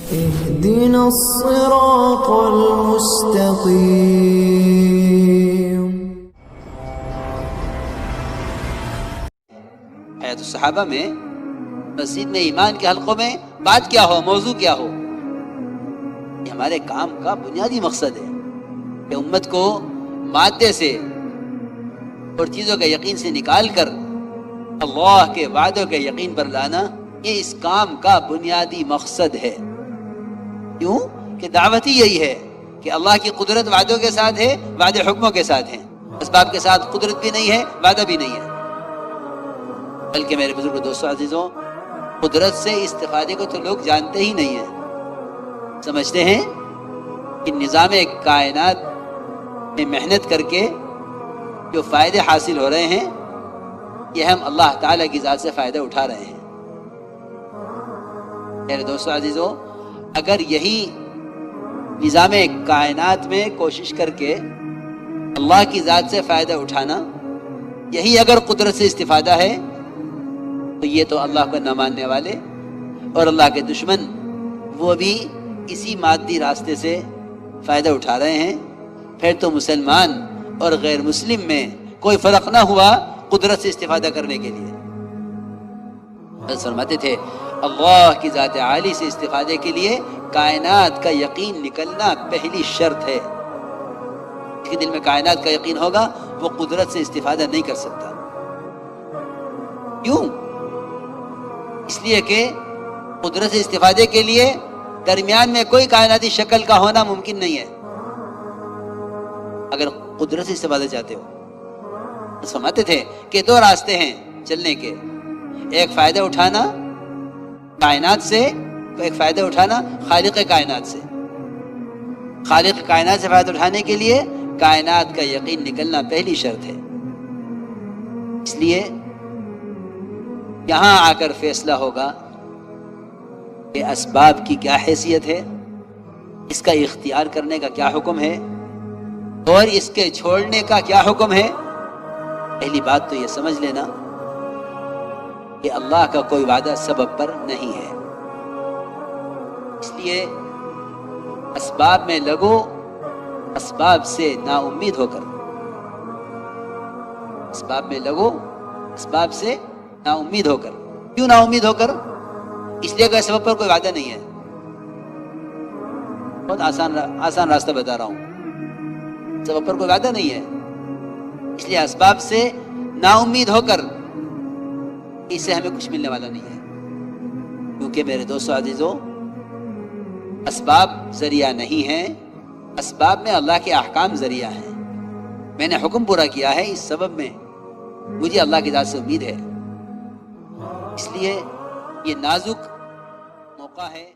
اهدنا الصراط المستقيم۔ حیات الصحابہ میں مسجد میں ایمان کے حلقوں میں بات کیا ہو، موضوع کیا ہو، یہ ہمارے کام کا بنیادی مقصد ہے کہ امت کو مادے سے اور چیزوں کے یقین سے نکال کر اللہ کے وعدوں کے یقین پر لانا، یہ اس کام کا بنیادی مقصد ہے۔ کیوں کہ دعوت ہی یہی ہے کہ اللہ کی قدرت وعدوں کے ساتھ ہے، وعدے حکموں کے ساتھ ہیں، اسباب کے ساتھ قدرت بھی نہیں ہے، وعدہ بھی نہیں ہے۔ بلکہ میرے بزرگ دوستوں عزیزوں، قدرت سے استفادے کو تو لوگ جانتے ہی نہیں ہیں، سمجھتے ہیں کہ نظام کائنات میں محنت کر کے جو فائدے حاصل ہو رہے ہیں یہ ہم اللہ تعالیٰ کی ذات سے فائدہ اٹھا رہے ہیں۔ میرے دوستوں عزیزوں، اگر یہی نظام کائنات میں کوشش کر کے اللہ کی ذات سے فائدہ اٹھانا، یہی اگر قدرت سے استفادہ ہے، تو یہ تو اللہ کو نہ ماننے والے اور اللہ کے دشمن وہ بھی اسی مادی راستے سے فائدہ اٹھا رہے ہیں۔ پھر تو مسلمان اور غیر مسلم میں کوئی فرق نہ ہوا قدرت سے استفادہ کرنے کے لیے۔ بس فرماتے تھے اللہ کی ذات عالی سے استفادے کے لیے کائنات کا یقین نکلنا پہلی شرط ہے۔ جس کے دل میں کائنات کا یقین ہوگا وہ قدرت سے استفادہ نہیں کر سکتا۔ کیوں؟ اس لیے کہ قدرت سے استفادے کے لیے درمیان میں کوئی کائناتی شکل کا ہونا ممکن نہیں ہے۔ اگر قدرت سے استفادہ چاہتے ہو، فرماتے تھے کہ دو راستے ہیں چلنے کے، ایک فائدہ اٹھانا کائنات سے، ایک فائدہ اٹھانا خالق کائنات سے۔ خالق کائنات سے فائدہ اٹھانے کے لیے کائنات کا یقین نکلنا پہلی شرط ہے۔ اس لیے یہاں آ کر فیصلہ ہوگا کہ اسباب کی کیا حیثیت ہے، اس کا اختیار کرنے کا کیا حکم ہے اور اس کے چھوڑنے کا کیا حکم ہے۔ پہلی بات تو یہ سمجھ لینا کہ اللہ کا کوئی وعدہ سبب پر نہیں ہے، اس لیے اسباب میں لگو اسباب سے نا امید ہو کر، اسباب میں لگو اسباب سے نا امید ہو کر۔ کیوں نا امید ہو کر؟ اس لیے کہ سبب پر کوئی وعدہ نہیں ہے۔ بہت آسان راستہ بتا رہا ہوں، سبب پر کوئی وعدہ نہیں ہے، اس لیے اسباب سے نا امید ہو کر اس سے ہمیں کچھ ملنے والا نہیں ہے۔ کیونکہ میرے دوستو عزیزوں، اسباب ذریعہ نہیں ہیں، اسباب میں اللہ کے احکام ذریعہ ہیں۔ میں نے حکم پورا کیا ہے، اس سبب میں مجھے اللہ کی ذات سے امید ہے۔ اس لیے یہ نازک موقع ہے۔